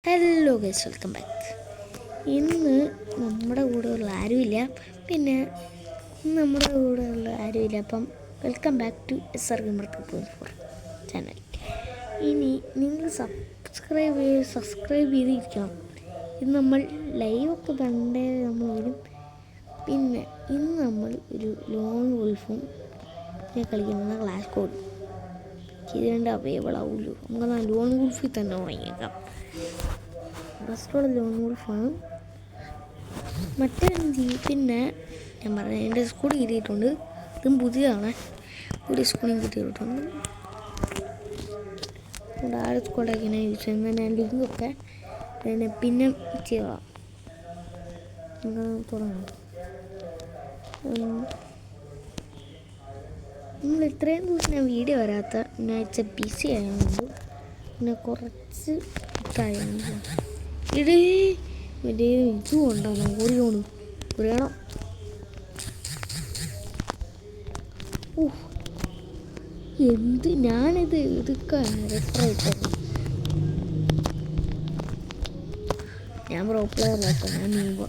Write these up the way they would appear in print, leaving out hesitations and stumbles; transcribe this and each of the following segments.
Hello guys, welcome back. ഇന്ന് നമ്മുടെ കൂടെയുള്ള ആരുമില്ല, പിന്നെ നമ്മുടെ കൂടെയുള്ള ആരുമില്ല. അപ്പം welcome back to SR Gamer 2.4 channel. ഇനി നിങ്ങൾ സബ്സ്ക്രൈബ് ചെയ്തിരിക്കണം. ഇന്ന് നമ്മൾ ലൈവൊക്കെ കണ്ടേ നമ്മൾ വരും. പിന്നെ ഇന്ന് നമ്മൾ ഒരു ലോൺ വോൾഫും കളിക്കുന്ന ക്ലാഷ് കോഡ് ഇത് രണ്ട് അവൈലബിൾ ആവുമല്ലോ. നമുക്ക് ലോൺ വോൾഫിൽ തന്നെ തുടങ്ങിയേക്കാം. ഫസ്റ്റുള്ള ലോൺ വോൾഫാണ്. മറ്റേ പിന്നെ ഞാൻ പറഞ്ഞ എൻ്റെ സ്കൂൾ കിട്ടിയിട്ടുണ്ട്. ഇതും പുതിയതാണ്. പുതിയ സ്കൂളിൽ കിട്ടിയിട്ടുണ്ട്. ആട് സ്കൂളൊക്കെ ഇങ്ങനെ യൂസ് ചെയ്യുന്നത് ഞാൻ ലിങ്കൊക്കെ പിന്നെ ചെയ്യാം. തുടങ്ങാം. നമ്മൾ ഇത്രയും ദിവസം ഞാൻ വീഡിയോ വരാത്ത ഒരാഴ്ച ബിസി ആയതുകൊണ്ട് പിന്നെ കുറച്ച് ഇതും ഉണ്ടോ ഓടിയോണു കുറയണം. എന്ത് ഞാനിത് എടുക്കാൻ ഞാൻ പ്രോ പ്ലെയറിലാട്ടോ. ഞാൻ നീങ്ങുക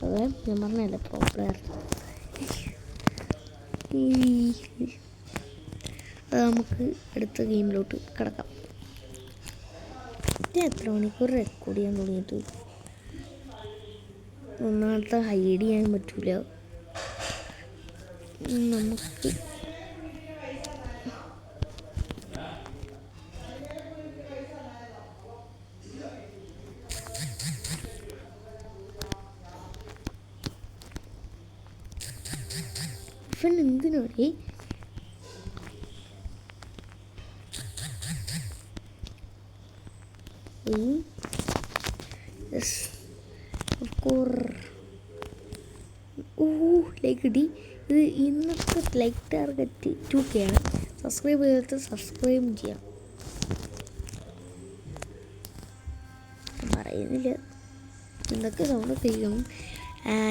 അതെ ഞാൻ പറഞ്ഞല്ലേ പ്രോ പ്ലെയർ. അത് നമുക്ക് അടുത്ത ഗെയിമിലോട്ട് കിടക്കാം. എത്ര മണിക്കൂർ റെക്കോർഡ് ചെയ്യാൻ തുടങ്ങിയിട്ട് ഒന്നാമത്തെ ഹൈഡ് ചെയ്യാൻ പറ്റൂല. നമുക്ക് ഇവൻ എന്തിനോടെ ലൈക്ക് കിട്ടി. ഇത് ഇന്നത്തെ ലൈക്ക് ടാർഗറ്റ് 2K ആണ്. സബ്സ്ക്രൈബ് ചെയ്തിട്ട് സബ്സ്ക്രൈബ് ചെയ്യാം. പറയുന്നില്ല എന്തൊക്കെ സൗണ്ട് കഴിക്കണം.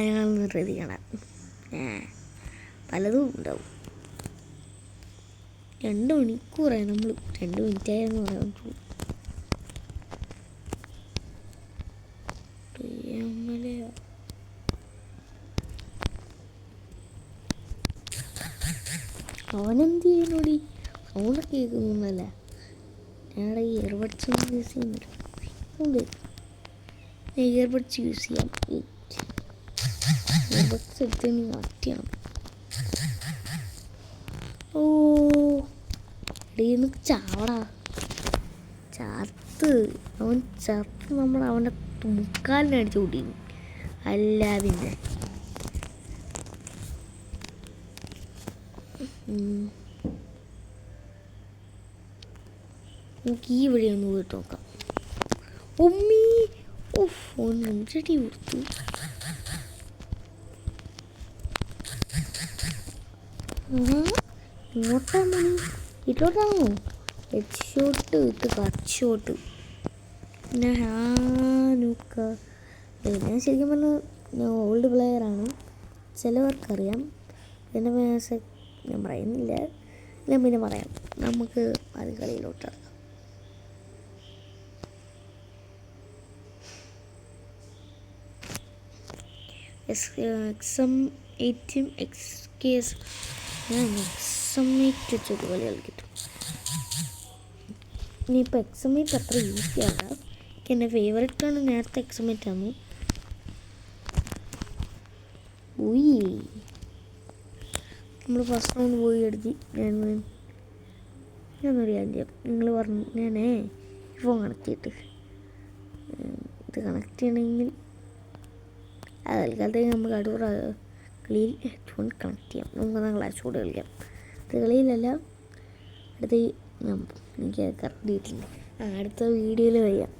ഞങ്ങൾ ശ്രദ്ധിക്കണം. പലതും ഉണ്ടാവും. 2 മണിക്കൂറായി. നമ്മൾ 2 മിനിറ്റായെന്ന് പറയാൻ പറ്റുള്ളൂ. അവനെന്ത് ചെയ്യുന്നോടി? സൗണ്ടൊക്കെ കേൾക്കുന്നല്ല. ഞങ്ങളുടെ ഈ ഇയർബഡ്സ് ഒന്നും യൂസ് ചെയ്യുന്നില്ല. ഇയർബഡ്സ് യൂസ് ചെയ്യാം. ഇയർബഡ്സ് എടുത്ത് കണക്ട് ചെയ്യണം. ഇടയിൽ ചാവടാ ചത്ത്. അവൻ ചത്ത് നമ്മൾ അവൻ്റെ മുക്കാലിനെ അടിച്ചു കൂട്ടി. അല്ല പിന്നെ നമുക്ക് ഈ വഴി ഒന്ന് പോയിട്ട് നോക്കാം. ഒന്നടി കൊടുത്തു. ഇങ്ങോട്ടാ മണി ഇട്ടോട്ടാണോ? Head shot with cut shot. പിന്നെ ഞാൻ ശരിക്കും പറഞ്ഞാൽ ഞാൻ ഓൾഡ് പ്ലെയറാണ്. ചിലവർക്കറിയാം. എൻ്റെ ഞാൻ പറയുന്നില്ല. ഞാൻ പിന്നെ പറയാം. നമുക്ക് അത് കളിയിലോട്ട് ഇറങ്ങാം. XM8 XKS XM8 വെച്ചൊരു കളി കളിക്കും. ഇനിയിപ്പോൾ XM8 അത്ര യൂസ് ചെയ്യാണ്ട. എൻ്റെ ഫേവറേറ്റ് ആണ്. നേരത്തെ XM8 ആണ്. നമ്മൾ ഫസ്റ്റ് റൗണ്ട് പോയി അടിച്ച് ഞാനൊരു കാര്യം നിങ്ങൾ പറഞ്ഞു. ഞാനേ ഫോൺ കണക്ട് ചെയ്തിട്ട് ഇത് കണക്ട് ചെയ്യണമെങ്കിൽ തൽക്കാലത്തേക്ക് നമുക്ക് അടുത്ത കളിയിൽ ഹെഡ്ഫോൺ കണക്ട് ചെയ്യാം. നമുക്ക് ക്ലാസ് കൂടെ കളിക്കാം. ഇത് കളിയിലല്ല, അടുത്ത എനിക്ക് കറക്റ്റ് ചെയ്തിട്ടുണ്ട്. അടുത്ത വീഡിയോയിൽ വയ്യാം.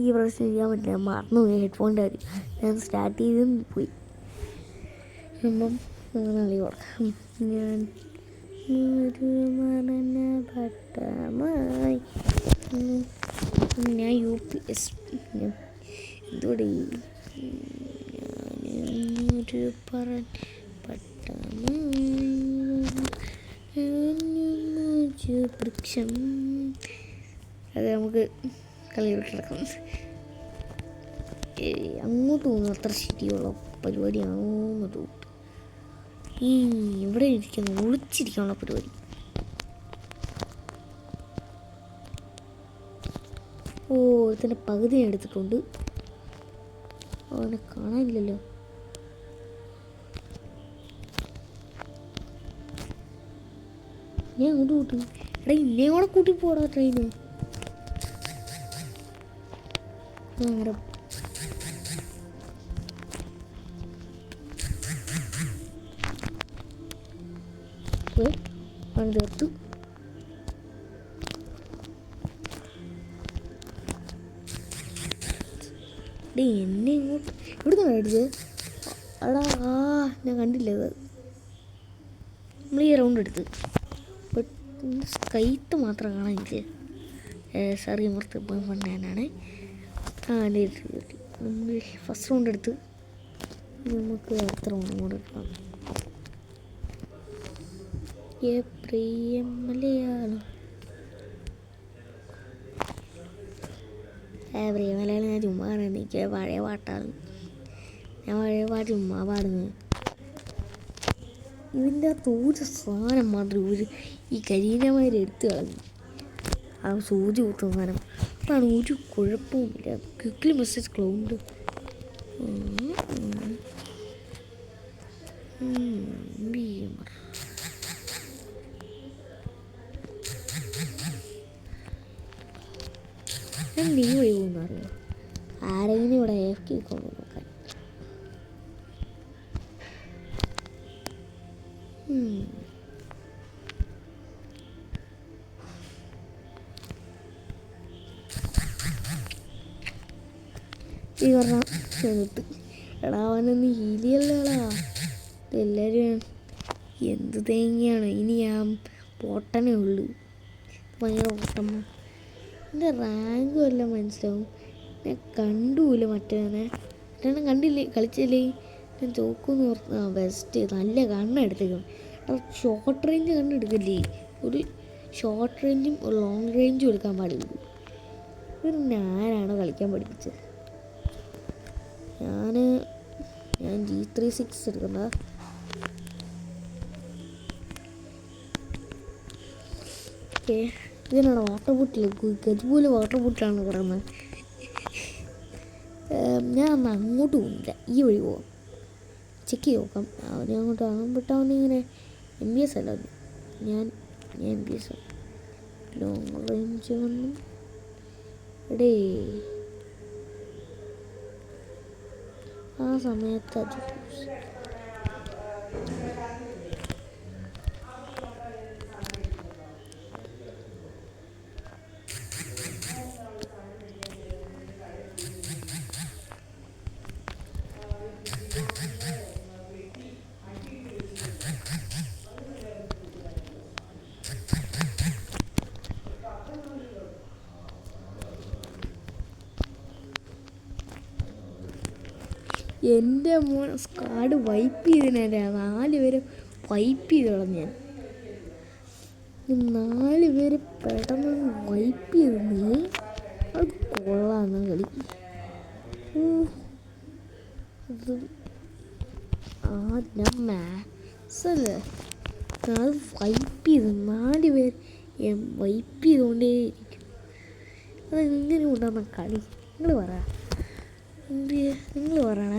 ഈ പ്രശ്നം ചെയ്യാൻ പറ്റില്ല. മറന്നുപോയി ഹെഡ്ഫോണിൻ്റെ കാര്യം. ഞാൻ സ്റ്റാർട്ട് ചെയ്തും പോയി. അപ്പം കളി കൊടുക്കാം. ഞാൻ ഒരു മരണപട്ടമായി ഞാൻ UPS എന്തോടെ ഞാനൊരു പട്ടമായി വൃക്ഷം. അത് നമുക്ക് കളിയോട്ട് കിടക്കാം. അങ്ങോട്ട് പോകുന്നു അത്ര ശരിയുള്ള പരിപാടിയാണോ എന്ന് തോന്നുന്നു. ഇവിടെ ഇരിക്കുന്നു ഒളിച്ചിരിക്കാനുള്ള പരിപാടി. ഓ ഇതിൻ്റെ പകുതി എടുത്തിട്ടുണ്ട്. അവനെ കാണാനില്ലല്ലോ. ഞാൻ അങ്ങോട്ട് കൂട്ടി. എടാ ഇന്നേ കൂടെ കൂട്ടി പോടാ ട്രെയിന്. അങ്ങനെ തീർത്തു. ഡേ എന്നെ ഇങ്ങോട്ട് ഇവിടുന്ന് മേടിച്ചത്. എടാ ഞാൻ കണ്ടില്ല അത്. നമ്മൾ ഈ റൗണ്ട് എടുത്ത് സ്കൈത്ത് മാത്രം കാണാൻ എനിക്ക്. സറി മർത്ത് പോയി പണ്ടാനാണ്. നമ്മൾ ഫസ്റ്റ് റൗണ്ട് എടുത്ത് നമുക്ക് അടുത്ത റൗണ്ടും കൂടെ എടുക്കാം. പ്രിയം മലയാളം പ്രിയ മലയാളം ഞാൻ ചുമ്മാ പറയുന്നത്. എനിക്ക് പഴയ പാട്ടാണ്. ഞാൻ പഴയ പാട്ട് ചുമ്മാ പാടുന്നത്. ഇതിൻ്റെ അകത്ത് ഒരു സാധനം മാത്രം ഈ കരീനമാര് എടുത്തു കളഞ്ഞു. ആ സൂചി കുത്തുന്ന സാധനം അതാണ്. ഒരു കുഴപ്പവുമില്ല. Quickly message cloud. ഞാൻ നീ വഴി പോകുന്നറിയോ? ആരെങ്കിലും ഇവിടെ AFK കൊണ്ട് നോക്കാൻ. ഈ പറഞ്ഞ ചെറുത്ത് എടാ അവനൊന്ന് ഹീലിയല്ലേടാ. എല്ലാവരും എന്ത് തേങ്ങയാണ്. ഇനി ഞാൻ പൊട്ടനേ ഉള്ളു. ഭയങ്കര പൊട്ടമ്മ. എൻ്റെ റാങ്ക് വല്ല മനസ്സിലാവും. ഞാൻ കണ്ടുമില്ല മറ്റവനെ. മറ്റവനെ കണ്ടില്ലേ കളിച്ചില്ലേ. ഞാൻ തോക്കുമെന്ന് ഓർത്ത് ബെസ്റ്റ് നല്ല കണ്ണെടുത്തേക്കും. Short range കണ്ണെടുക്കില്ലേ. ഒരു ഷോർട്ട് റേഞ്ചും ഒരു ലോങ് റേഞ്ചും എടുക്കാൻ പാടില്ല. ഇത് ഞാനാണോ കളിക്കാൻ പഠിപ്പിച്ചത്? ഞാൻ G36 എടുക്കണ്ട. ഓക്കെ ഇതിനാണ് വാട്ടർ ബോട്ടിൽ. ഗതുപോലെ വാട്ടർ ബോട്ടിലാണ് കിടന്നത്. ഞാൻ അന്ന് അങ്ങോട്ട് പോകുന്നില്ല. ഈ വഴി പോകാം. ചെക്ക് ചെയ്ത് നോക്കാം. അവനെ അങ്ങോട്ട് ആകുമ്പോട്ട് അവനിങ്ങനെ MBS അല്ല. ഞാൻ MBS ലോങ് റേഞ്ച് വന്നു. എടേ ആ സമയത്ത് അത് എൻ്റെ മോൻ സ്ക്വാഡ് വൈപ്പ് ചെയ്തതിനെ 4 പേരെ വൈപ്പ് ചെയ്ത് കളഞ്ഞു. ഞാൻ 4 പേര് പെട്ടെന്ന് വൈപ്പ് ചെയ്തേ. അത് കൊള്ളാന്ന കളി. അത് ഞാൻ മാത്സല്ലേ അത് വൈപ്പ് ചെയ്ത് 4 പേര് വൈപ്പ് ചെയ്തുകൊണ്ടേയിരിക്കും. അതെങ്ങനെ ഉണ്ടാകുന്ന കളി നിങ്ങൾ പറ. നിങ്ങൾ പറയണേ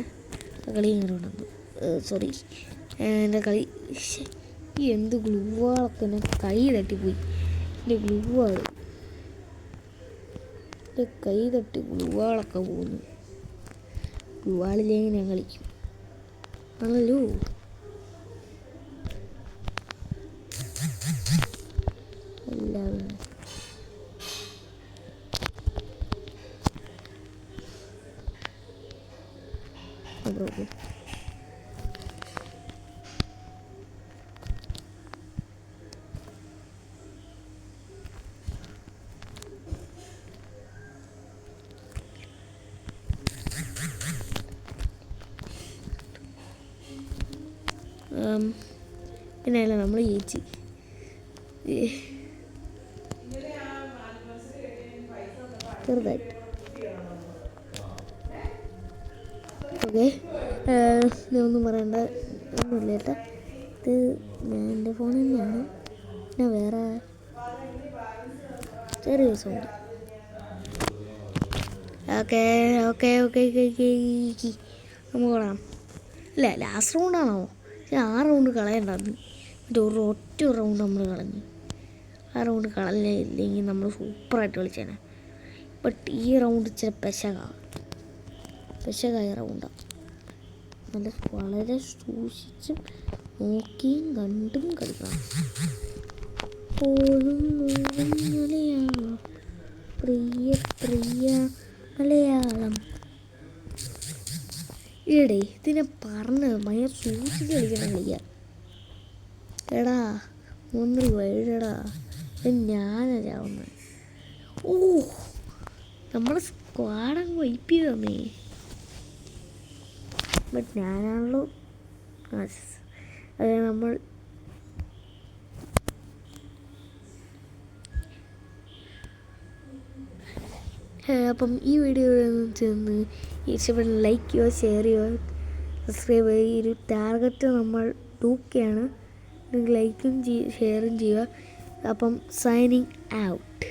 കളി എങ്ങനെ ഉണ്ടെന്ന്. സോറി എൻ്റെ കളി എന്ത് ഗ്ലൂവാളൊക്കെ എന്നെ കൈ തട്ടിപ്പോയി. എൻ്റെ ഗ്ലൂവാൾ എൻ്റെ കൈ തട്ടി ഗ്ലൂവാളൊക്കെ പോകുന്നു. ഗ്ലൂവാളില്ലെങ്കിൽ ഞാൻ കളിക്കും ആണല്ലോ. എല്ലാവരും problem. പിന്നെയല്ല നമ്മൾ ജയിച്ച് ചെറുതായിട്ട്. ഓക്കെ, ഞാൻ ഒന്നും പറയണ്ട, ഒന്നുമില്ല കേട്ടോ. ഇത് ഞാൻ എൻ്റെ ഫോൺ തന്നെയാണ്. പിന്നെ വേറെ ചെറിയൊരു sound. Okay okay okay okay നമുക്ക് കൊള്ളാം. ഇല്ല, ലാസ്റ്റ് റൗണ്ടാണോ? പക്ഷേ 6 റൗണ്ട് കളയണ്ടായിരുന്നു. ഒറ്റ റൗണ്ട് നമ്മൾ കളഞ്ഞു. ആ റൗണ്ട് കളഞ്ഞില്ലെങ്കിൽ നമ്മൾ സൂപ്പറായിട്ട് കളിച്ചേനെ. ബട്ട് ഈ റൗണ്ട് ഇച്ചിരി പെശകായ റൗണ്ടാണ്. വളരെ സൂക്ഷിച്ചും നോക്കിയും കണ്ടും കളിക്കണം. മലയാളം പ്രിയ പ്രിയ മലയാളം. ഈടെ ഇതിനെ പറഞ്ഞ് ഭയങ്കര സൂക്ഷിച്ച് കളിക്കണം കളിക്കാൻ. എടാ ഒന്നൊരു വഴിടാ, ഞാനാ ചാവുന്നത്. ഓ, നമ്മുടെ സ്ക്വാഡങ്ങ് വൈപ്പ് ചെയ്ത് തന്നേ. ബട്ട് ഞാനാണല്ലോ. അതെ, നമ്മൾ അപ്പം ഈ വീഡിയോ ചെന്ന് ഇഷ്ടപ്പെട്ട ലൈക്ക് ചെയ്യുക, ഷെയർ ചെയ്യുക, സബ്സ്ക്രൈബ് ചെയ്യുക. ഈ ഒരു ടാർഗറ്റ് നമ്മൾ 2K ആണ്. ലൈക്കും ഷെയറും ചെയ്യുക. അപ്പം സൈനിങ് ഔട്ട്.